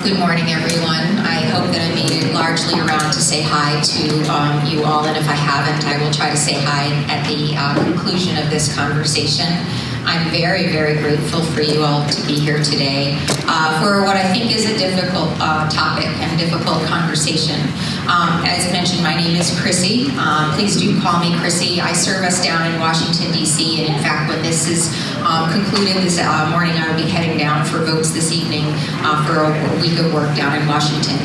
Good morning, everyone. I hope that I made it largely around to say hi to you all, and if I haven't, I will try to say hi at the conclusion of this conversation. I'm very, very grateful for you all to be here today for what I think is a difficult topic and difficult conversation. As mentioned, my name is Chrissy. Please do call me Chrissy. I service down in Washington, D.C., and in fact, when this is concluded this morning, I will be heading down for votes this evening for a week of work down in Washington.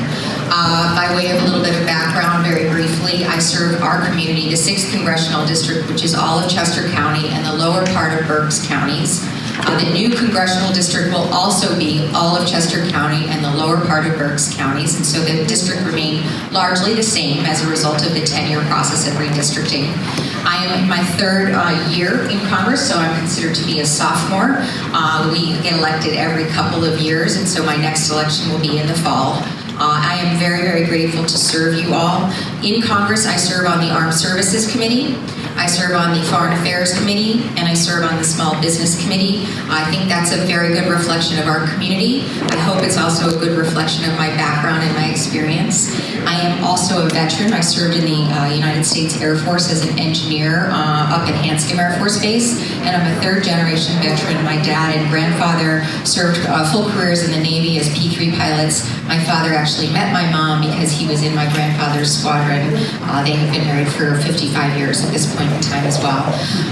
By way of a little bit of background, very briefly, I serve our community, the 6th Congressional District, which is all of Chester County and the lower part of Berks counties. The new Congressional District will also be all of Chester County and the lower part of Berks counties, and so the district remained largely the same as a result of the 10-year process of redistricting. I am in my 3rd year in Congress, so I'm considered to be a sophomore. We get elected every couple of years, and so my next election will be in the fall. I am very, very grateful to serve you all. In Congress, I serve on the Armed Services Committee, I serve on the Foreign Affairs Committee, and I serve on the Small Business Committee. I think that's a very good reflection of our community. I hope it's also a good reflection of my background and my experience. I am also a veteran. I served in the United States Air Force as an engineer up at Hanscom Air Force Base, and I'm a 3rd generation veteran. My dad and grandfather served full careers in the Navy as P-3 pilots. My father actually met my mom because he was in my grandfather's squadron. They have been married for 55 years at this point in time as well.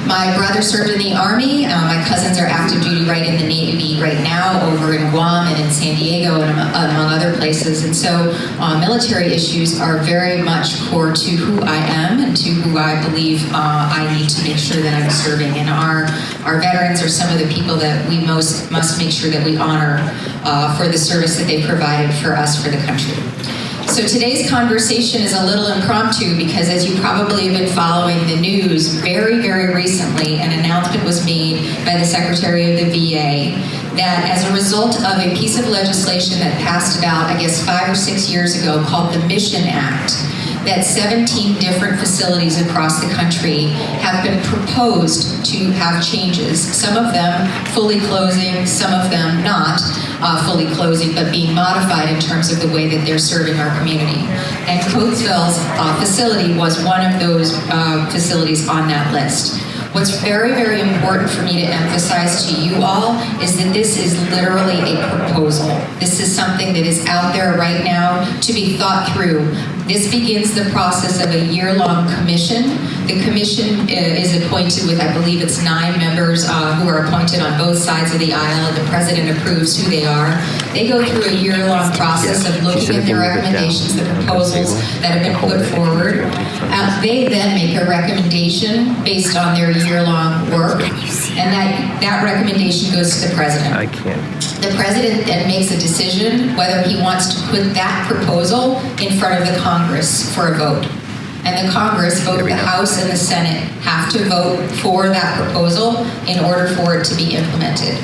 My brother served in the Army. My cousins are active duty right in the Navy right now over in Guam and in San Diego and among other places. And so military issues are very much core to who I am and to who I believe I need to make sure that I'm serving. And our veterans are some of the people that we must make sure that we honor for the service that they provided for us, for the country. So today's conversation is a little impromptu because, as you probably have been following the news, very, very recently an announcement was made by the Secretary of the VA that as a result of a piece of legislation that passed about, I guess, 5 or 6 years ago called the Mission Act, that 17 different facilities across the country have been proposed to have changes. Some of them fully closing, some of them not fully closing, but being modified in terms of the way that they're serving our community. And Coatesville's facility was one of those facilities on that list. What's very, very important for me to emphasize to you all is that this is literally a proposal. This is something that is out there right now to be thought through. This begins the process of a year-long commission. The commission is appointed with, I believe it's 9 members who are appointed on both sides of the aisle, and the president approves who they are. They go through a year-long process of looking at the recommendations, the proposals that have been put forward. They then make a recommendation based on their year-long work, and that recommendation goes to the president. I can't. The president then makes a decision whether he wants to put that proposal in front of the Congress for a vote. And the Congress, both the House and the Senate, have to vote for that proposal in order for it to be implemented.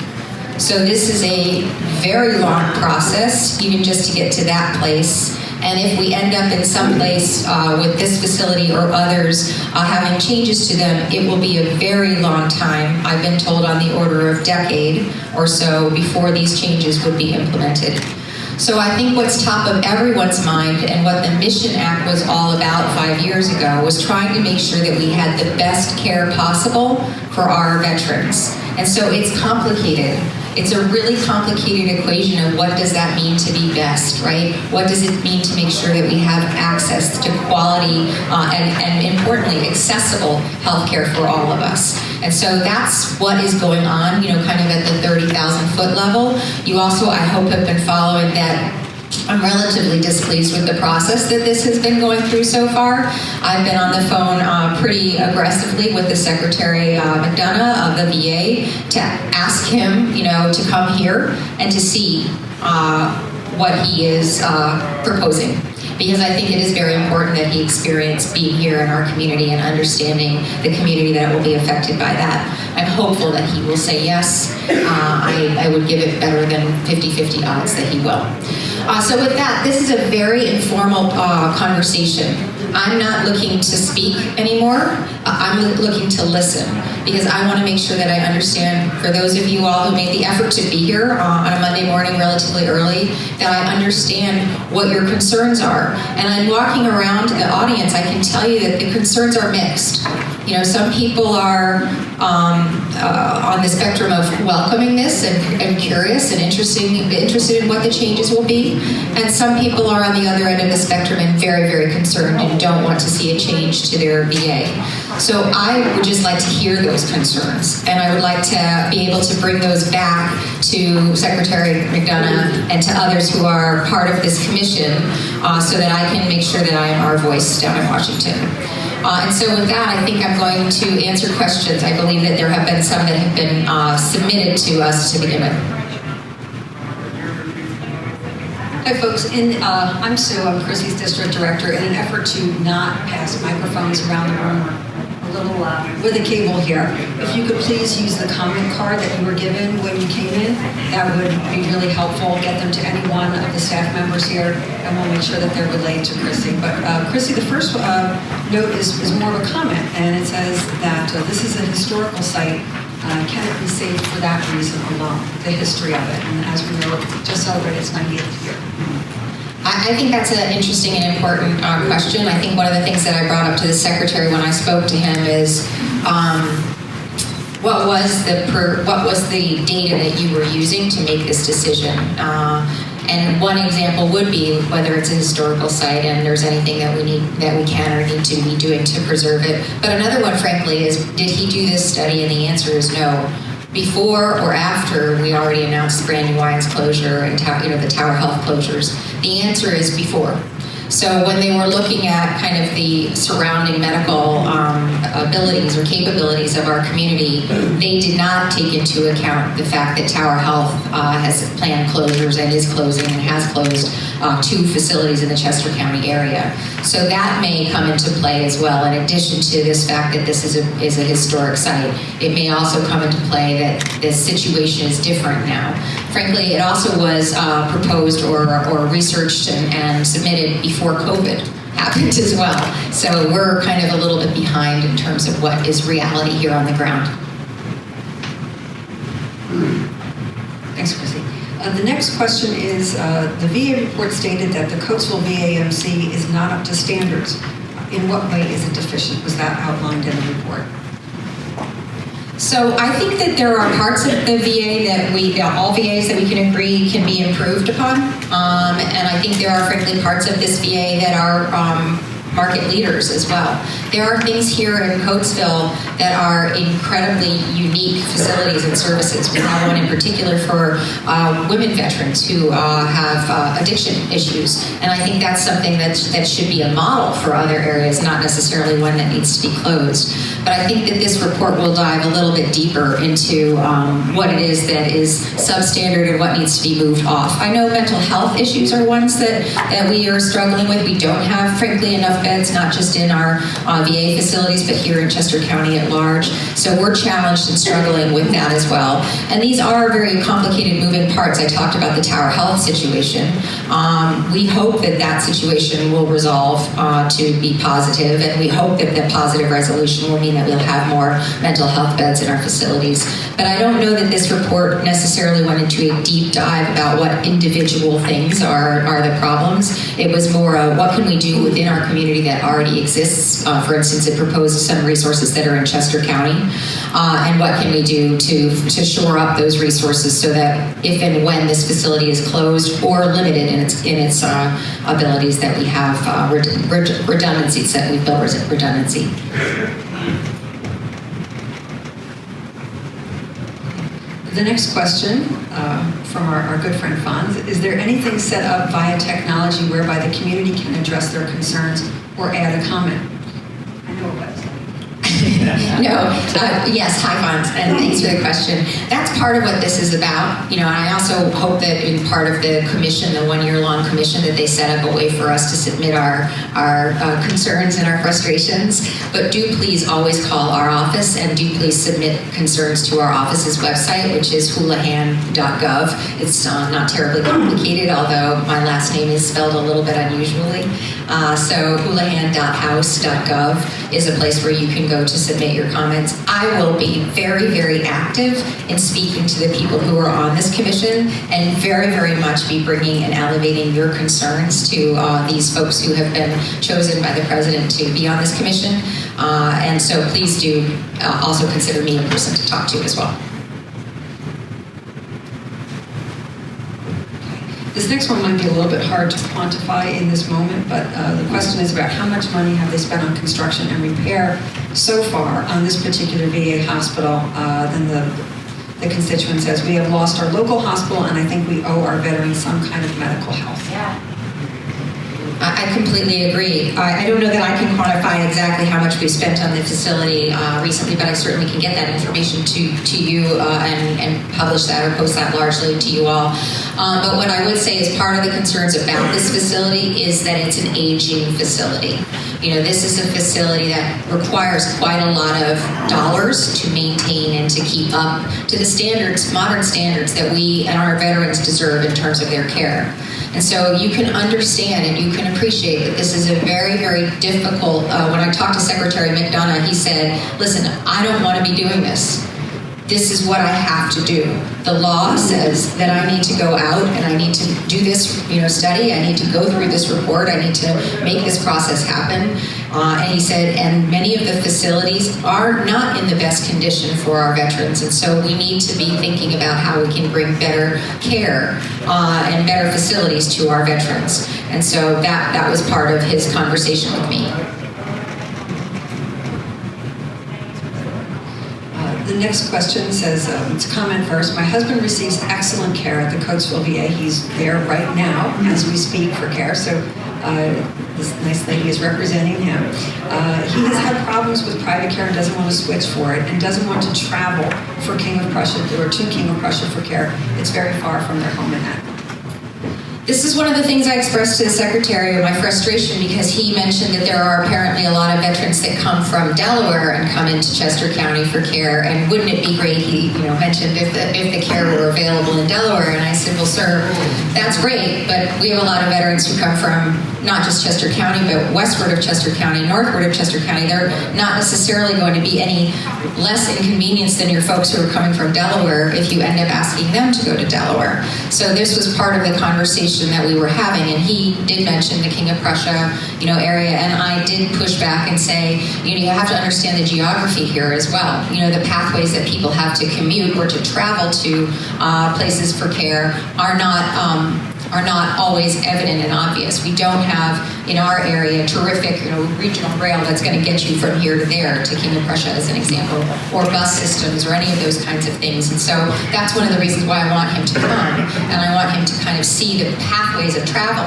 So this is a very long process, even just to get to that place. And if we end up in some place with this facility or others having changes to them, it will be a very long time. I've been told on the order of decade or so before these changes would be implemented. So I think what's top of everyone's mind and what the Mission Act was all about 5 years ago was trying to make sure that we had the best care possible for our veterans. And so it's complicated. It's a really complicated equation of what does that mean to be best, right? What does it mean to make sure that we have access to quality and importantly, accessible healthcare for all of us? And so that's what is going on, kind of at the 30,000-foot level. You also, I hope, have been following that. I'm relatively displeased with the process that this has been going through so far. I've been on the phone pretty aggressively with the Secretary McDonough of the VA to ask him, to come here and to see what he is proposing. Because I think it is very important that he experience being here in our community and understanding the community that will be affected by that. I'm hopeful that he will say yes. I would give it better than 50-50 odds that he will. So with that, this is a very informal conversation. I'm not looking to speak anymore. I'm looking to listen. because I want to make sure that I understand, for those of you all who made the effort to be here on a Monday morning relatively early, that I understand what your concerns are. And I'm walking around the audience, I can tell you that the concerns are mixed. You know, some people are on the spectrum of welcoming this and curious and interested in what the changes will be, and some people are on the other end of the spectrum and very, very concerned and don't want to see a change to their VA. So I would just like to hear those concerns, and I would like to be able to bring those back to Secretary McDonough and to others who are part of this commission, so that I can make sure that I am our voice down in Washington. And so with that, I think I'm going to answer questions. I believe that there have been some that have been submitted to us to begin with. Hi folks, I'm Sue, I'm Chrissy's district director. In an effort to not pass microphones around the room, a little with a cable here, if you could please use the comment card that you were given when you came in, that would be really helpful. Get them to any one of the staff members here, and we'll make sure that they're relayed to Chrissy. But Chrissy, the first note is more of a comment, and it says that this is a historical site. Can it be saved for that reason alone, the history of it? And as we know, it just celebrated its 90th year. I think that's an interesting and important question. I think one of the things that I brought up to the secretary when I spoke to him is what was the data that you were using to make this decision? And one example would be whether it's a historical site and there's anything that we can or need to be doing to preserve it. But another one, frankly, is did he do this study? And the answer is no. Before or after we already announced Brandywine Wines closure and the Tower Health closures? The answer is before. So when they were looking at kind of the surrounding medical abilities or capabilities of our community, they did not take into account the fact that Tower Health has planned closures and is closing and has closed 2 facilities in the Chester County area. So that may come into play as well, in addition to this fact that this is a historic site. It may also come into play that this situation is different now. Frankly, it also was proposed or researched and submitted before COVID happened as well. So we're kind of a little bit behind in terms of what is reality here on the ground. Thanks, Chrissy. The next question is, the VA report stated that the Coatesville VAMC is not up to standards. In what way is it deficient? Was that outlined in the report? So I think that there are parts of the VA that all VAs that we can agree can be improved upon. And I think there are, frankly, parts of this VA that are market leaders as well. There are things here in Coatesville that are incredibly unique facilities and services. We have one in particular for women veterans who have addiction issues. And I think that's something that should be a model for other areas, not necessarily one that needs to be closed. But I think that this report will dive a little bit deeper into what it is that is substandard and what needs to be moved off. I know mental health issues are ones that we are struggling with. We don't have, frankly, enough beds, not just in our VA facilities, but here in Chester County at large. So we're challenged and struggling with that as well. And these are very complicated moving parts. I talked about the Tower Health situation. We hope that that situation will resolve to be positive, and we hope that the positive resolution will mean that we'll have more mental health beds in our facilities. But I don't know that this report necessarily went into a deep dive about what individual things are the problems. It was more what can we do within our community that already exists. For instance, it proposed some resources that are in Chester County, and what can we do to shore up those resources so that if and when this facility is closed or limited in its abilities, that we have redundancies, that we've built redundancy. The next question from our good friend Fonz, is there anything set up via technology whereby the community can address their concerns or add a comment? I know a website. No, yes, hi Fonz, and thanks for the question. That's part of what this is about, and I also hope that in part of the commission, the one-year-long commission, that they set up a way for us to submit our concerns and our frustrations. But do please always call our office, and do please submit concerns to our office's website, which is houlahan.gov. It's not terribly complicated, although my last name is spelled a little bit unusually. So houlahan.house.gov is a place where you can go to submit submit your comments. I will be very, very active in speaking to the people who are on this commission and very, very much be bringing and elevating your concerns to these folks who have been chosen by the president to be on this commission. And so please do also consider me a person to talk to as well. This next one might be a little bit hard to quantify in this moment, but the question is about how much money have they spent on construction and repair so far on this particular VA hospital. Then the constituent says, we have lost our local hospital and I think we owe our veterans some kind of medical health. Yeah. I completely agree. I don't know that I can quantify exactly how much we spent on the facility recently, but I certainly can get that information to you and publish that or post that largely to you all. But what I would say is part of the concerns about this facility is that it's an aging facility. You know, this is a facility that requires quite a lot of dollars to maintain and to keep up to the standards, modern standards that we and our veterans deserve in terms of their care. And so you can understand and you can appreciate that this is a very, very difficult, when I talked to Secretary McDonough, he said, listen, I don't want to be doing this. This is what I have to do. The law says that I need to go out and I need to do this, study. I need to go through this report. I need to make this process happen. And he said, and many of the facilities are not in the best condition for our veterans. And so we need to be thinking about how we can bring better care and better facilities to our veterans. And so that was part of his conversation with me. The next question says, it's a comment first. My husband receives excellent care at the Coatesville VA. He's there right now as we speak for care. So this nice lady is representing him. He has had problems with private care and doesn't want to switch for it and doesn't want to travel for King of Prussia or to King of Prussia for care. It's very far from their home in Akron. This is one of the things I expressed to the Secretary of my frustration because he mentioned that there are apparently a lot of veterans that come from Delaware and come into Chester County for care, and wouldn't it be great, he mentioned, if the care were available in Delaware, and I said, well, sir, that's great, but we have a lot of veterans who come from not just Chester County, but westward of Chester County, northward of Chester County. They're not necessarily going to be any less inconvenience than your folks who are coming from Delaware if you end up asking them to go to Delaware. So this was part of the conversation that we were having, and he did mention the King of Prussia, area, and I did push back and say, you have to understand the geography here as well. The pathways that people have to commute or to travel to places for care are not always evident and obvious. We don't have in our area terrific regional rail that's going to get you from here to there to King of Prussia as an example, or bus systems or any of those kinds of things. And so that's one of the reasons why I want him to come, and I want him to kind of see the pathways of travel.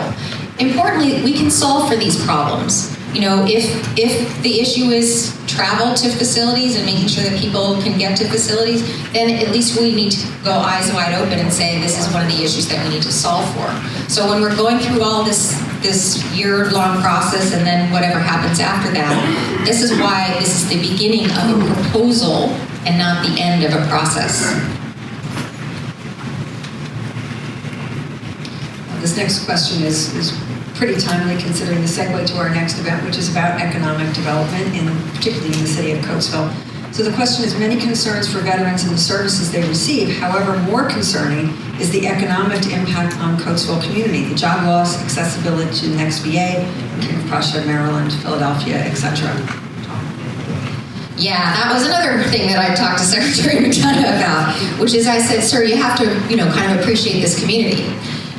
Importantly, we can solve for these problems. If the issue is travel to facilities and making sure that people can get to facilities, then at least we need to go eyes wide open and say this is one of the issues that we need to solve for. So when we're going through all this year-long process and then whatever happens after that, this is why this is the beginning of a proposal and not the end of a process. This next question is pretty timely considering the segue to our next event, which is about economic development, particularly in the city of Coatesville. So the question is, many concerns for veterans and the services they receive. However, more concerning is the economic impact on Coatesville community, the job loss, accessibility to the next VA, King of Prussia, Maryland, Philadelphia, etc. Yeah, that was another thing that I talked to Secretary McDonough about, which is I said, sir, you have to, kind of appreciate this community.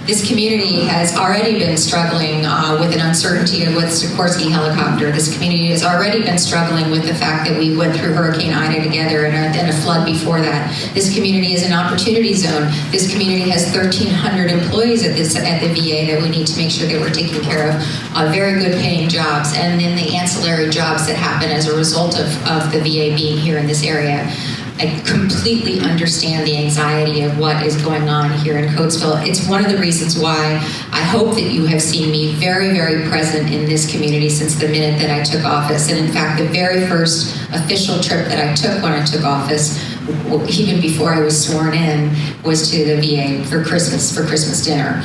This community has already been struggling with an uncertainty with Sikorsky helicopter. This community has already been struggling with the fact that we went through Hurricane Ida together and a flood before that. This community is an opportunity zone. This community has 1,300 employees at the VA that we need to make sure that we're taking care of very good paying jobs, and then the ancillary jobs that happen as a result of the VA being here in this area. I completely understand the anxiety of what is going on here in Coatesville. It's one of the reasons why I hope that you have seen me very, very present in this community since the minute that I took office. And in fact, the very first official trip that I took when I took office even before I was sworn in, was to the VA for Christmas dinner.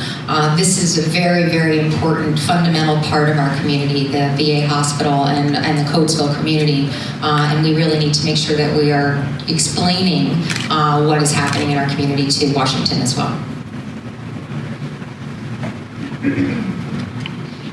This is a very, very important, fundamental part of our community, the VA hospital and the Coatesville community, and we really need to make sure that we are explaining what is happening in our community to Washington as well.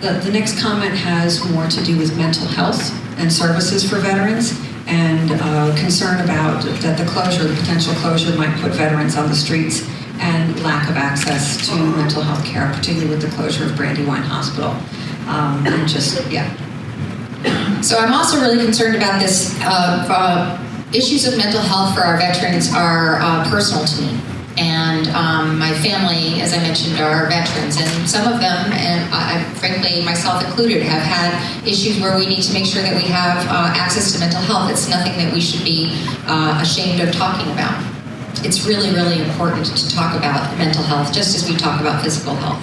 The next comment has more to do with mental health and services for veterans, and concern about that the potential closure might put veterans on the streets, and lack of access to mental health care, particularly with the closure of Brandywine Hospital. So I'm also really concerned about this. Issues of mental health for our veterans are personal to me. And my family, as I mentioned, are veterans, and some of them, and frankly myself included, have had issues where we need to make sure that we have access to mental health. It's nothing that we should be ashamed of talking about. It's really, really important to talk about mental health, just as we talk about physical health.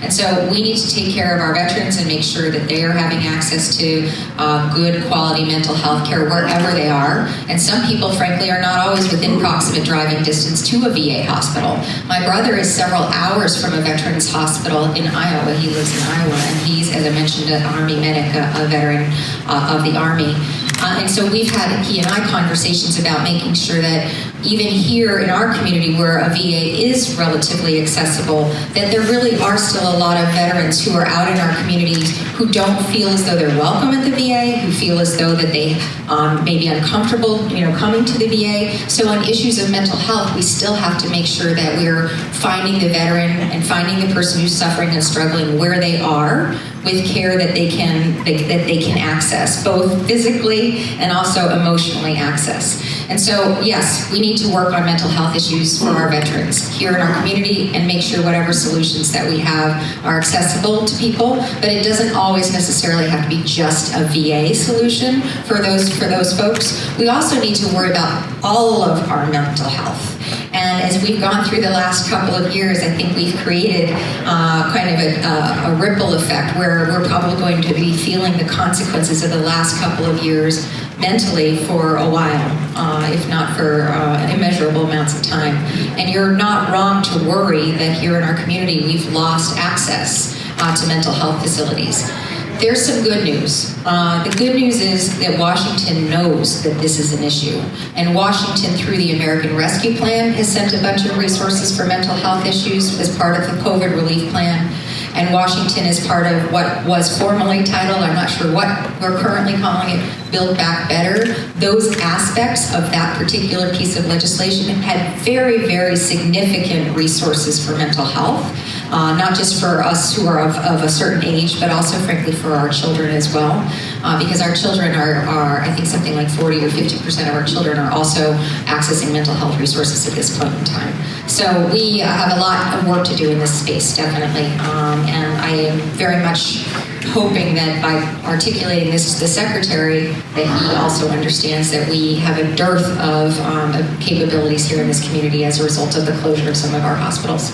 And so we need to take care of our veterans and make sure that they are having access to good quality mental health care wherever they are. And some people, frankly, are not always within proximate driving distance to a VA hospital. My brother is several hours from a veterans hospital in Iowa. He lives in Iowa, and he's, as I mentioned, an Army medic, a veteran of the Army. And so we've had, he and I, conversations about making sure that even here in our community where a VA is relatively accessible, that there really are still a lot of veterans who are out in our communities who don't feel as though they're welcome at the VA, who feel as though that they may be uncomfortable, coming to the VA. So on issues of mental health, we still have to make sure that we're finding the veteran and finding the person who's suffering and struggling where they are, with care that they can access, both physically and also emotionally access. And so, yes, we need to work on mental health issues for our veterans here in our community and make sure whatever solutions that we have are accessible to people, but it doesn't always necessarily have to be just a VA solution for those folks. We also need to worry about all of our mental health. And as we've gone through the last couple of years, I think we've created kind of a ripple effect where we're probably going to be feeling the consequences of the last couple of years mentally for a while, if not for immeasurable amounts of time. And you're not wrong to worry that here in our community we've lost access to mental health facilities. There's some good news. The good news is that Washington knows that this is an issue. And Washington, through the American Rescue Plan, has sent a bunch of resources for mental health issues as part of the COVID relief plan. And Washington is part of what was formerly titled, I'm not sure what we're currently calling it, Build Back Better. Those aspects of that particular piece of legislation had very, very significant resources for mental health, not just for us who are of a certain age, but also, frankly, for our children as well, because our children are, I think something like 40 or 50% of our children are also accessing mental health resources at this point in time. So we have a lot of work to do in this space, definitely. And I am very much hoping that by articulating this to the Secretary, that he also understands that we have a dearth of capabilities here in this community as a result of the closure of some of our hospitals.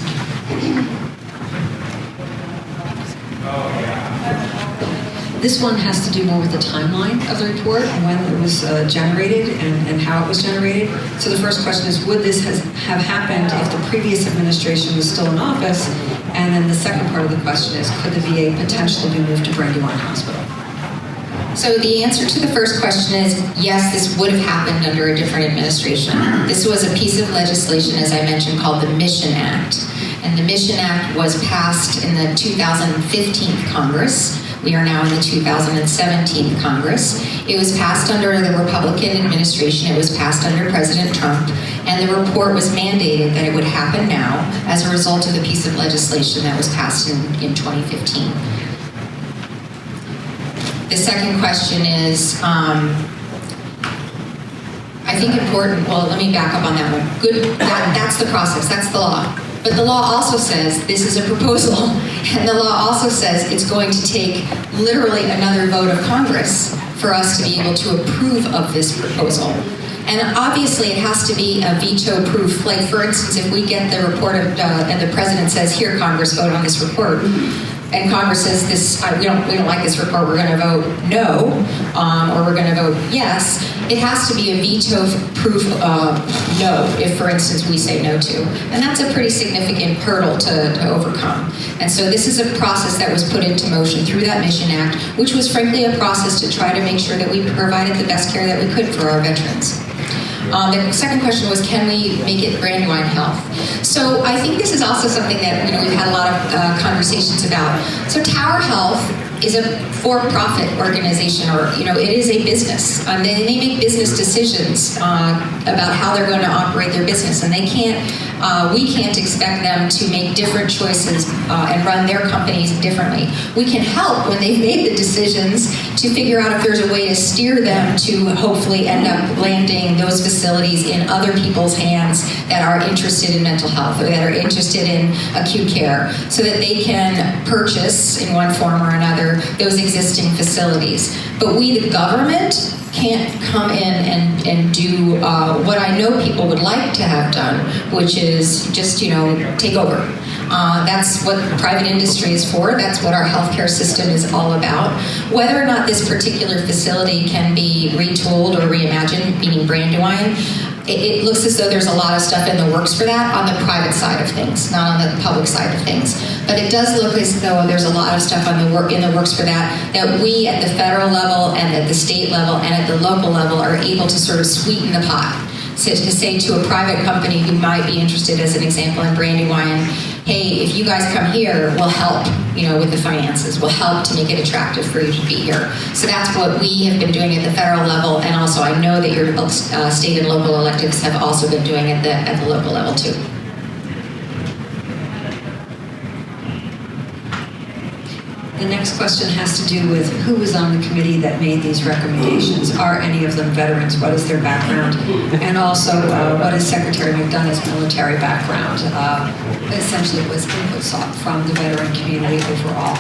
This one has to do more with the timeline of the report, when it was generated and how it was generated. So the first question is, would this have happened if the previous administration was still in office? And then the second part of the question is, could the VA potentially be moved to Brandywine Hospital? So the answer to the first question is, yes, this would have happened under a different administration. This was a piece of legislation, as I mentioned, called the Mission Act. And the Mission Act was passed in the 2015 Congress. We are now in the 2017 Congress. It was passed under the Republican administration. It was passed under President Trump. And the report was mandated that it would happen now as a result of the piece of legislation that was passed in 2015. The second question is, I think important, well, let me back up on that one. That's the process, that's the law. But the law also says this is a proposal, and the law also says it's going to take literally another vote of Congress for us to be able to approve of this proposal. And obviously it has to be a veto-proof. Like, for instance, if we get the report and the president says, here, Congress, vote on this report, and Congress says this, we don't like this report, we're going to vote no, or we're going to vote yes, it has to be a veto-proof no, if, for instance, we say no to. And that's a pretty significant hurdle to overcome. And so this is a process that was put into motion through that Mission Act, which was frankly a process to try to make sure that we provided the best care that we could for our veterans. The second question was, can we make it Brandywine Health? So I think this is also something that we've had a lot of conversations about. So Tower Health is a for-profit organization, or it is a business. They make business decisions about how they're going to operate their business, and we can't expect them to make different choices and run their companies differently. We can help when they've made the decisions to figure out if there's a way to steer them to hopefully end up landing those facilities in other people's hands that are interested in mental health or that are interested in acute care, so that they can purchase in one form or another those existing facilities. But we, the government, can't come in and do what I know people would like to have done, which is just, take over. That's what private industry is for. That's what our healthcare system is all about. Whether or not this particular facility can be retooled or reimagined, meaning Brandywine, it looks as though there's a lot of stuff in the works for that on the private side of things, not on the public side of things. But it does look as though there's a lot of stuff in the works for that we at the federal level and at the state level and at the local level are able to sort of sweeten the pot. So to say to a private company who might be interested, as an example, in Brandywine, hey, if you guys come here, we'll help, with the finances. We'll help to make it attractive for you to be here. So that's what we have been doing at the federal level, and also I know that your state and local electives have also been doing it at the local level too. The next question has to do with who was on the committee that made these recommendations. Are any of them veterans? What is their background? And also, what is Secretary McDonough's military background? Essentially, it was input sought from the veteran community overall.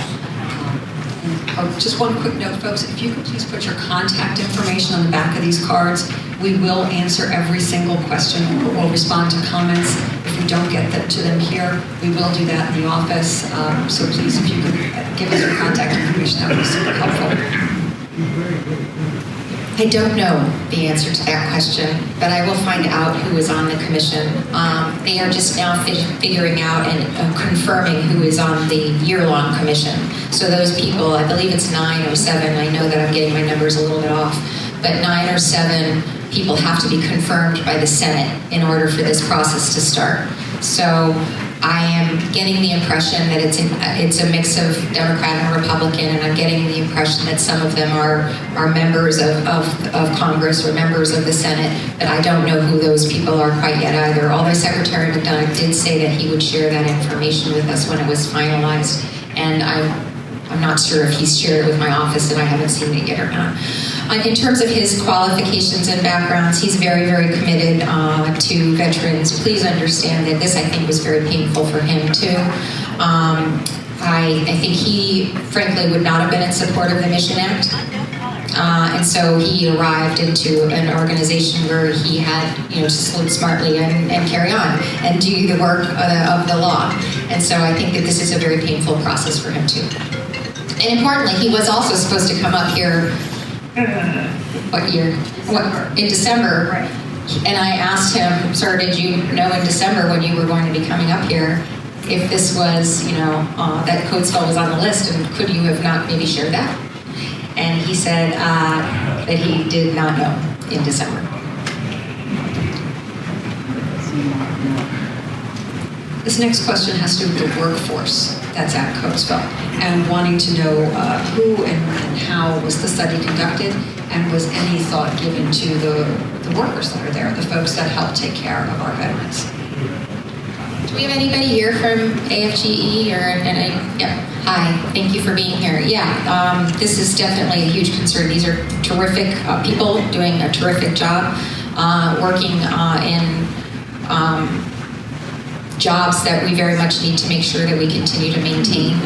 Just one quick note, folks, if you could please put your contact information on the back of these cards. We will answer every single question. We'll respond to comments. If we don't get to them here, we will do that in the office. So please, if you could give us your contact information, that would be super helpful. I don't know the answer to that question, but I will find out who is on the commission. They are just now figuring out and confirming who is on the year-long commission. So those people, I believe it's 9 or 7. I know that I'm getting my numbers a little bit off, but 9 or 7 people have to be confirmed by the Senate in order for this process to start. So I am getting the impression that it's a mix of Democrat and Republican, and I'm getting the impression that some of them are members of Congress or members of the Senate, but I don't know who those people are quite yet either. Although Secretary McDonough did say that he would share that information with us when it was finalized, and I'm not sure if he's shared it with my office and I haven't seen it yet or not. In terms of his qualifications and backgrounds, he's very, very committed to veterans. Please understand that this, I think, was very painful for him, too. I think he, frankly, would not have been in support of the Mission Act. And so he arrived into an organization where he had, to sleep smartly and carry on and do the work of the law. And so I think that this is a very painful process for him, too. And importantly, he was also supposed to come up here, what year? In December. Right. And I asked him, sir, did you know in December when you were going to be coming up here if this was, that Coatesville was on the list, and could you have not maybe shared that? And he said that he did not know in December. This next question has to do with the workforce that's at Coatesville and wanting to know who and how was the study conducted, and was any thought given to the workers that are there, the folks that help take care of our veterans. Do we have anybody here from AFGE Yeah. Hi, thank you for being here. Yeah, this is definitely a huge concern. These are terrific people doing a terrific job, working in jobs that we very much need to make sure that we continue to maintain.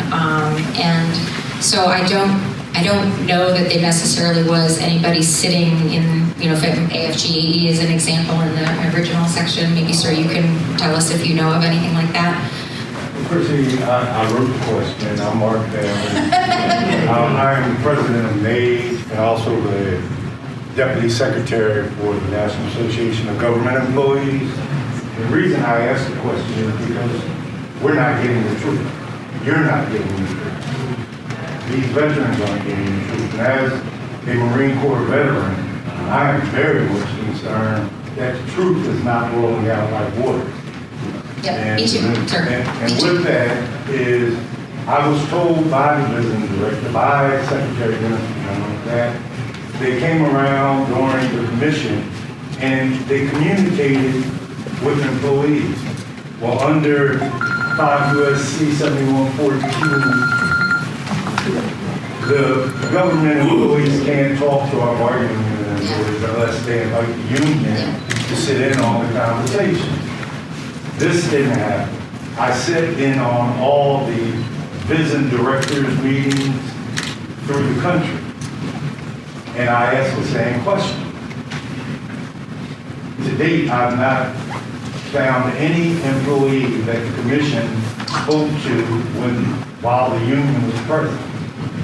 And so I don't know that there necessarily was anybody sitting in, from AFGE as an example in the original section. Maybe, sir, you can tell us if you know of anything like that. Chrissy, I wrote the question. I'm Mark Family. I'm president of NAID and also the deputy secretary for the National Association of Government Employees. The reason I asked the question is because we're not getting the truth. You're not getting the truth. These veterans aren't getting the truth. And as a Marine Corps veteran, I am very much concerned that the truth is not rolling out like water. Yeah, me too. Sure. And with that is, I was told by the visiting director, by Secretary Dennis, that they came around during the commission and they communicated with employees. Well, under 5 U.S.C. 7142, the government employees can't talk to our bargaining unit employees unless they invite the union to sit in on the conversation. This didn't happen. I sat in on all the visiting directors meetings through the country, and I asked the same question. To date, I've not found any employee that the commission spoke to while the union was present.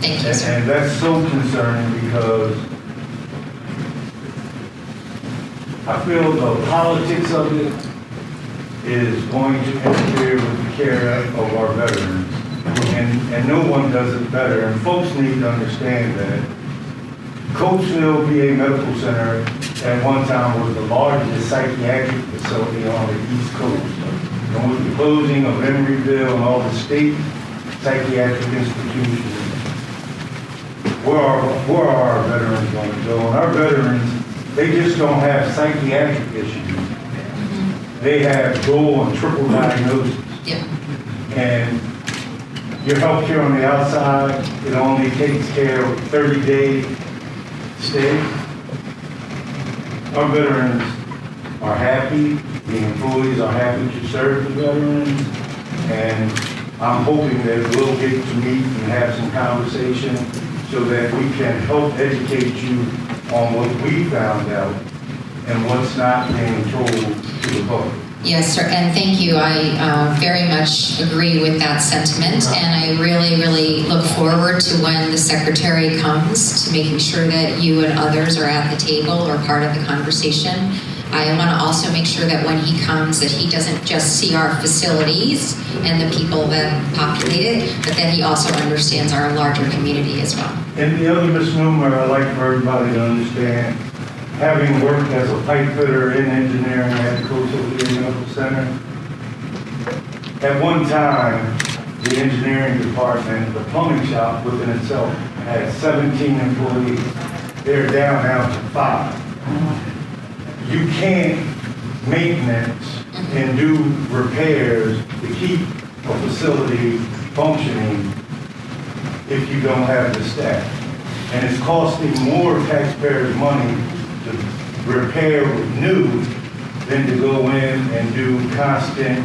Thank you, sir. And that's so concerning because I feel the politics of it is going to interfere with the care of our veterans. And no one does it better. And folks need to understand that Coatesville VA Medical Center at one time was the largest psychiatric facility on the East Coast. And with the closing of Emeryville and all the state psychiatric institutions, where are our veterans going to go? And our veterans, they just don't have psychiatric issues. They have dual and triple diagnosis. Yeah. And your health care on the outside, it only takes care of 30-day stay. Our veterans are happy. The employees are happy to serve the veterans. And I'm hoping that we'll get to meet and have some conversation so that we can help educate you on what we found out and what's not being told to the public. Yes, sir, and thank you. I very much agree with that sentiment, and I really, really look forward to when the secretary comes to making sure that you and others are at the table or part of the conversation. I want to also make sure that when he comes that he doesn't just see our facilities and the people that populate it, but that he also understands our larger community as well. And the other misnomer I'd like for everybody to understand, having worked as a pipe fitter in engineering at the Coatesville VA Medical Center, at one time, the engineering department, the plumbing shop within itself, had 17 employees. They're down now to 5. You can't maintenance and do repairs to keep a facility functioning if you don't have the staff. And it's costing more taxpayers' money to repair with new than to go in and do constant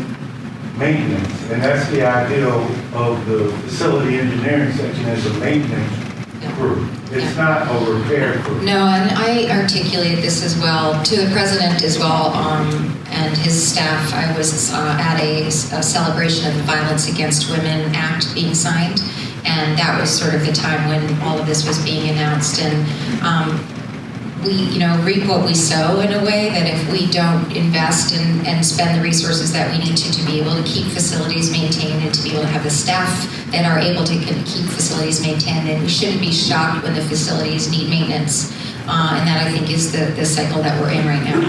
maintenance. And that's the ideal of the facility engineering section, is a maintenance crew. It's not a repair crew. No, and I articulate this as well to the president as well, and his staff. I was at a celebration of the Violence Against Women Act being signed, and that was sort of the time when all of this was being announced. And we, reap what we sow in a way, that if we don't invest and spend the resources that we need to be able to keep facilities maintained and to be able to have the staff that are able to keep facilities maintained, and we shouldn't be shocked when the facilities need maintenance. And that, I think, is the cycle that we're in right now.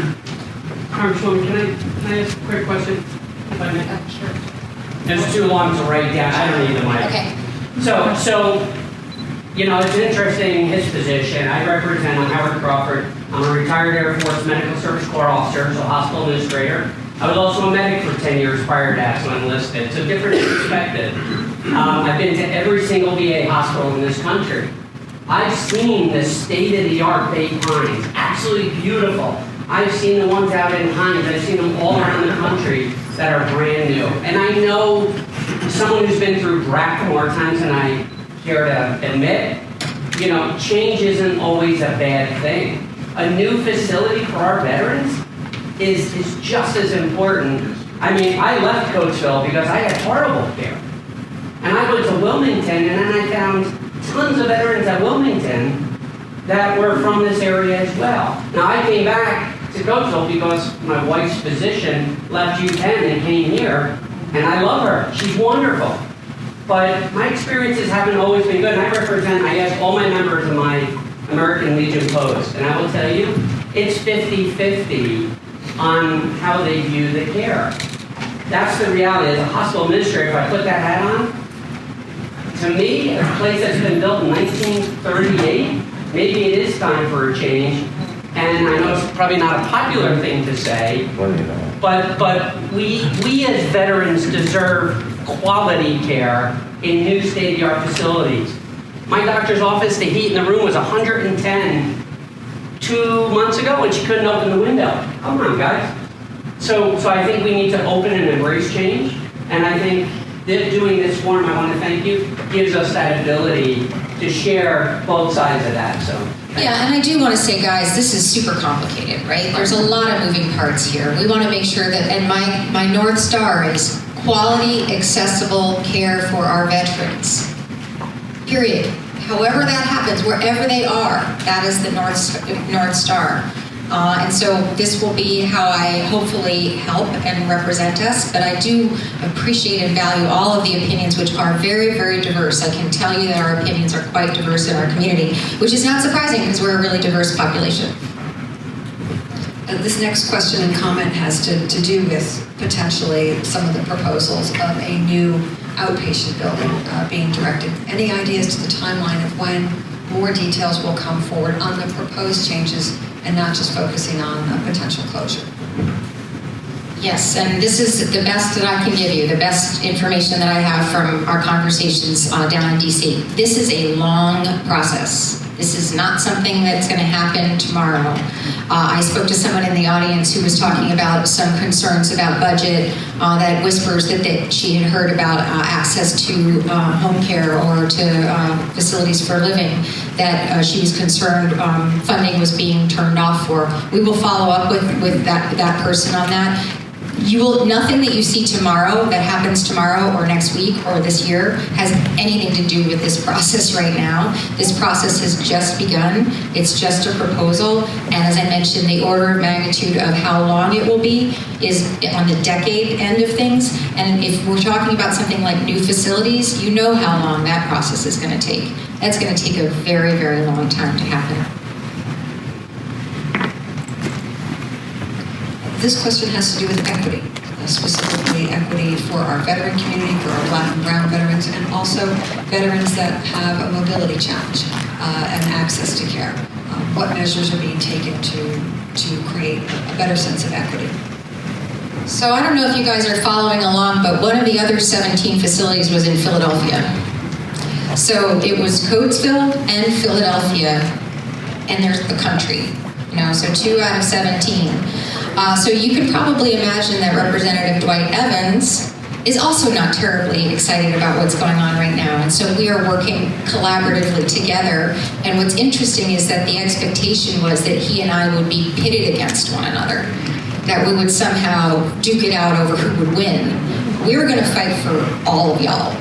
Congresswoman, can I ask a quick question, if I may? Sure. It's too long to write down. I don't need the mic. Okay. So, it's interesting, his position. I represent, I'm Howard Crawford. I'm a retired Air Force Medical Service Corps officer, so hospital administrator. I was also a medic for 10 years prior to that, so I enlisted. So different perspective. I've been to every single VA hospital in this country. I've seen the state-of-the-art Bay Pines, absolutely beautiful. I've seen the ones out in Hines. I've seen them all around the country that are brand new. And I know someone who's been through BRAC more times than I care to admit, change isn't always a bad thing. A new facility for our veterans is just as important. I mean, I left Coatesville because I had horrible care. And I went to Wilmington, and then I found tons of veterans at Wilmington that were from this area as well. Now, I came back to Coatesville because my wife's physician left U-Penn and came here, and I love her. She's wonderful. But my experiences haven't always been good. I ask all my members of my American Legion Post, and I will tell you, it's 50-50 on how they view the care. That's the reality. As a hospital administrator, if I put that hat on, to me, a place that's been built in 1938, maybe it is time for a change. And I know it's probably not a popular thing to say, but we as veterans deserve quality care in new state-of-the-art facilities. My doctor's office, the heat in the room was 110 2 months ago, and she couldn't open the window. Come on, guys. So I think we need to open and embrace change, and I think that doing this forum, I want to thank you, gives us that ability to share both sides of that. So. Yeah, and I do want to say, guys, this is super complicated, right? There's a lot of moving parts here. We want to make sure that, and my North Star is quality, accessible care for our veterans. Period. However that happens, wherever they are, that is the North Star. And so this will be how I hopefully help and represent us, but I do appreciate and value all of the opinions, which are very, very diverse. I can tell you that our opinions are quite diverse in our community, which is not surprising because we're a really diverse population. This next question and comment has to do with potentially some of the proposals of a new outpatient building being directed. Any ideas to the timeline of when more details will come forward on the proposed changes and not just focusing on a potential closure? Yes, and this is the best that I can give you, the best information that I have from our conversations down in DC. This is a long process. This is not something that's going to happen tomorrow. I spoke to someone in the audience who was talking about some concerns about budget, that whispers that she had heard about access to home care or to facilities for living, that she was concerned funding was being turned off for. We will follow up with that person on that. Nothing that you see tomorrow, that happens tomorrow or next week or this year, has anything to do with this process right now. This process has just begun. It's just a proposal. And as I mentioned, the order of magnitude of how long it will be is on the decade end of things. And if we're talking about something like new facilities, you know how long that process is going to take. That's going to take a very, very long time to happen. This question has to do with equity, specifically equity for our veteran community, for our Black and Brown veterans, and also veterans that have a mobility challenge and access to care. What measures are being taken to create a better sense of equity? So I don't know if you guys are following along, but one of the other 17 facilities was in Philadelphia. So it was Coatesville and Philadelphia, and there's the country. So 2 out of 17. So you can probably imagine that Representative Dwight Evans is also not terribly excited about what's going on right now. And so we are working collaboratively together. And what's interesting is that the expectation was that he and I would be pitted against one another, that we would somehow duke it out over who would win. We're going to fight for all of y'all.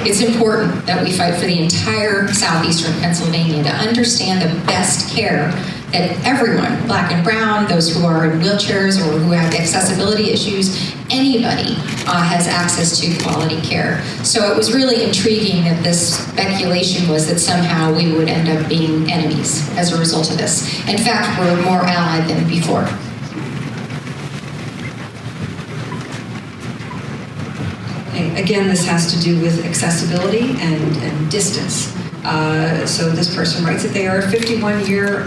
It's important that we fight for the entire southeastern Pennsylvania to understand the best care that everyone, Black and Brown, those who are in wheelchairs or who have accessibility issues, anybody has access to quality care. So it was really intriguing that this speculation was that somehow we would end up being enemies as a result of this. In fact, we're more allied than before. Again, this has to do with accessibility and distance. So this person writes that they are a 51-year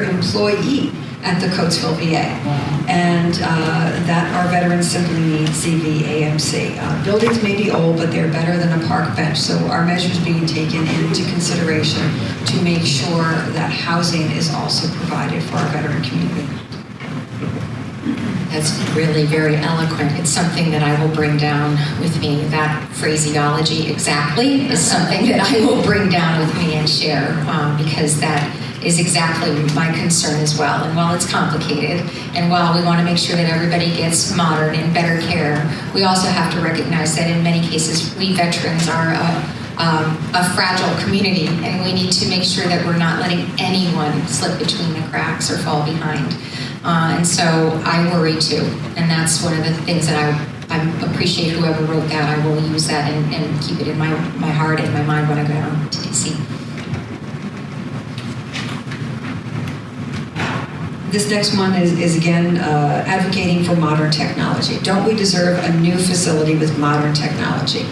employee at the Coatesville VA, and that our veterans simply need VAMC. Buildings may be old, but they're better than a park bench, so our measures being taken into consideration to make sure that housing is also provided for our veteran community. That's really very eloquent. It's something that I will bring down with me. That phraseology exactly is something that I will bring down with me and share, because that is exactly my concern as well. And while it's complicated, and while we want to make sure that everybody gets modern and better care, we also have to recognize that in many cases, we veterans are a fragile community, and we need to make sure that we're not letting anyone slip between the cracks or fall behind. And so I worry too, and that's one of the things that I appreciate whoever wrote that. I will use that and keep it in my heart and my mind when I go down to DC. This next one is again advocating for modern technology. Don't we deserve a new facility with modern technology?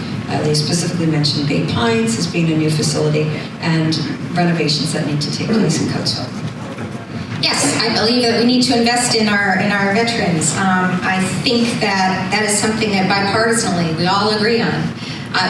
They specifically mentioned Bay Pines as being a new facility and renovations that need to take place in Coatesville. Yes, I believe that we need to invest in our veterans. I think that is something that bipartisanly we all agree on.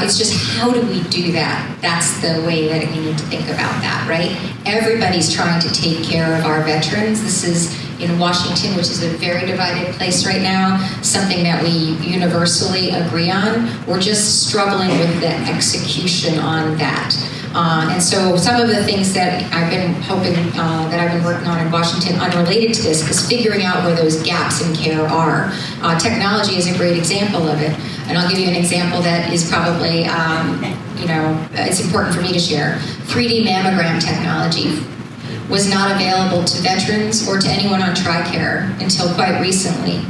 It's just how do we do that? That's the way that we need to think about that, right? Everybody's trying to take care of our veterans. This is in Washington, which is a very divided place right now, something that we universally agree on. We're just struggling with the execution on that. And so some of the things that I've been hoping, that I've been working on in Washington unrelated to this is figuring out where those gaps in care are. Technology is a great example of it. And I'll give you an example that is probably, it's important for me to share. 3D mammogram technology was not available to veterans or to anyone on Tricare until quite recently.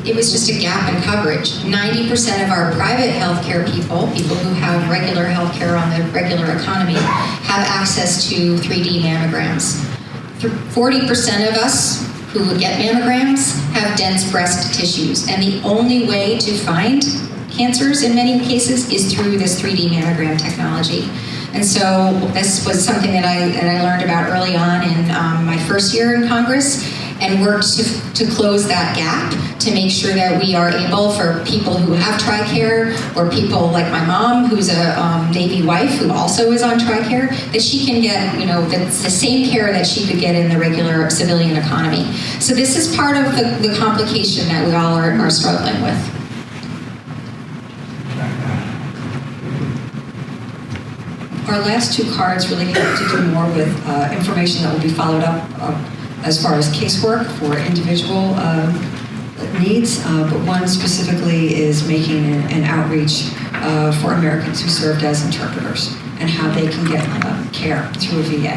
It was just a gap in coverage. 90% of our private healthcare people who have regular healthcare on the regular economy, have access to 3D mammograms. 40% of us who would get mammograms have dense breast tissues, and the only way to find cancers in many cases is through this 3D mammogram technology. And so this was something that I learned about early on in my first year in Congress, and worked to close that gap, to make sure that we are able for people who have Tricare, or people like my mom, who's a Navy wife who also is on Tricare, that she can get, the same care that she could get in the regular civilian economy. So this is part of the complication that we all are struggling with. Our last two cards really have to do more with information that will be followed up as far as casework for individual needs, but one specifically is making an outreach for Americans who served as interpreters and how they can get care through a VA.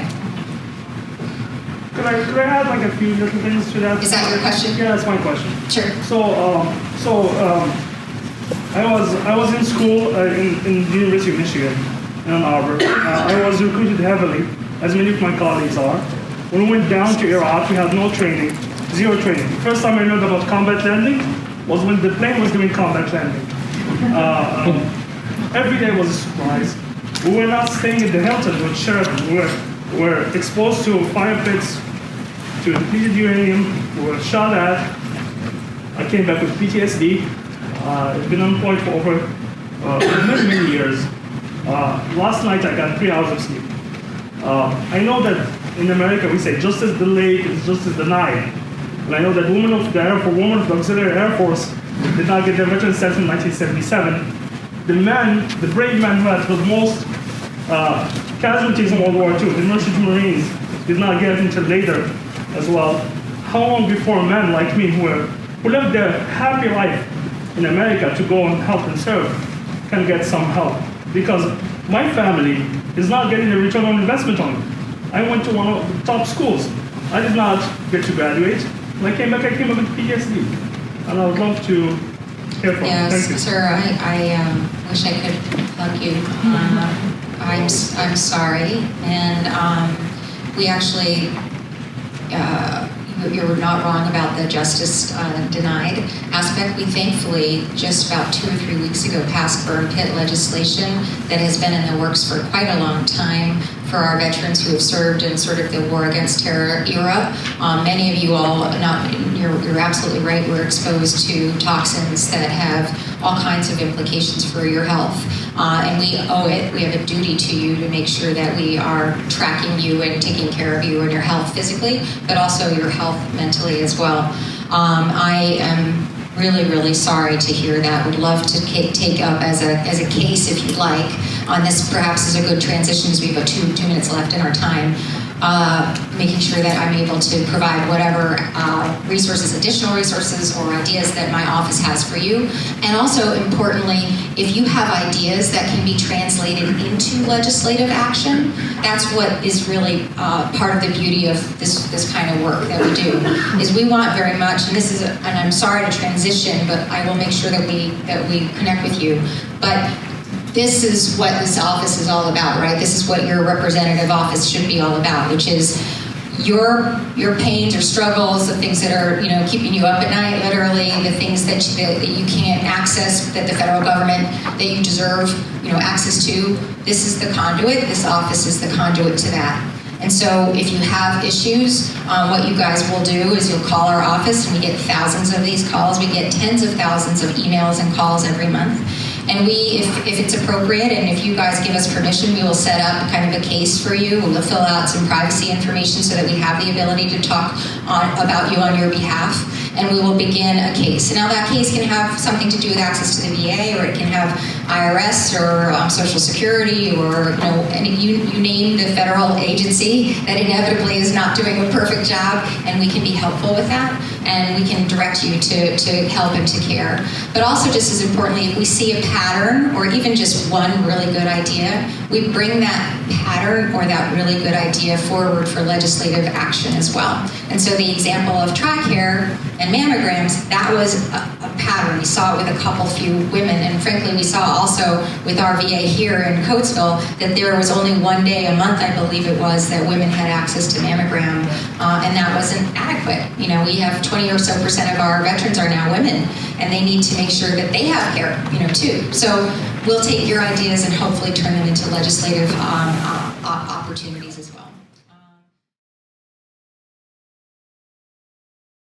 Could I add like a few different things to that? Is that your question? Yeah, that's my question. Sure. I was in school in the University of Michigan in Ann Arbor. I was recruited heavily, as many of my colleagues are. When we went down to Iraq, we had no training, zero training. The first time I learned about combat landing was when the plane was doing combat landing. Every day was a surprise. We were not staying at the Hilton with Sheraton. We were exposed to fire pits, to depleted uranium. We were shot at. I came back with PTSD. I've been unemployed for over many years. Last night I got 3 hours of sleep. I know that in America we say justice delayed is justice denied. And I know that women of the Auxiliary Air Force did not get their veteran status in 1977. The brave men who had the most casualties in World War II, the Merchant Marines, did not get it until later as well. How long before men like me who lived their happy life in America to go and help and serve can get some help? Because my family is not getting a return on investment on it. I went to one of the top schools. I did not get to graduate. When I came back with PTSD. And I would love to hear from you. Thank you. Yes, sir, I wish I could plug you. I'm sorry. And we actually, you're not wrong about the justice denied aspect. We thankfully, just about 2 or 3 weeks ago, passed burn pit legislation that has been in the works for quite a long time for our veterans who have served in sort of the war against terror era. Many of you all, you're absolutely right, we're exposed to toxins that have all kinds of implications for your health. And we owe it, we have a duty to you to make sure that we are tracking you and taking care of you and your health physically, but also your health mentally as well. I am really, really sorry to hear that. Would love to take up as a case, if you'd like, on this. Perhaps is a good transition because we have about two minutes left in our time. making sure that I'm able to provide whatever resources, additional resources or ideas that my office has for you. And also, importantly, if you have ideas that can be translated into legislative action, that's what is really part of the beauty of this kind of work that we do, is we want very much, and this is, and I'm sorry to transition, but I will make sure that we connect with you. But this is what this office is all about, right? This is what your representative office should be all about, which is your pains or struggles, the things that are, you know, keeping you up at night, literally, the things that you can't access, that the federal government, that you deserve, you know, access to. This is the conduit. This office is the conduit to that. And so if you have issues, what you guys will do is you'll call our office, and we get thousands of these calls. We get tens of thousands of emails and calls every month. And we, if it's appropriate, and if you guys give us permission, we will set up kind of a case for you. We'll fill out some privacy information so that we have the ability to talk about you on your behalf. And we will begin a case. Now that case can have something to do with access to the VA, or it can have IRS or Social Security, or you name the federal agency that inevitably is not doing a perfect job, and we can be helpful with that, and we can direct you to help and to care. But also, just as importantly, if we see a pattern or even just one really good idea, we bring that pattern or that really good idea forward for legislative action as well. And so the example of Tricare and mammograms, that was a pattern. We saw it with a few women, and frankly, we saw also with our VA here in Coatesville that there was only one day a month, I believe it was, that women had access to mammogram, and that wasn't adequate. You know, we have 20% or so of our veterans are now women, and they need to make sure that they have care, too. So we'll take your ideas and hopefully turn them into legislative opportunities as well.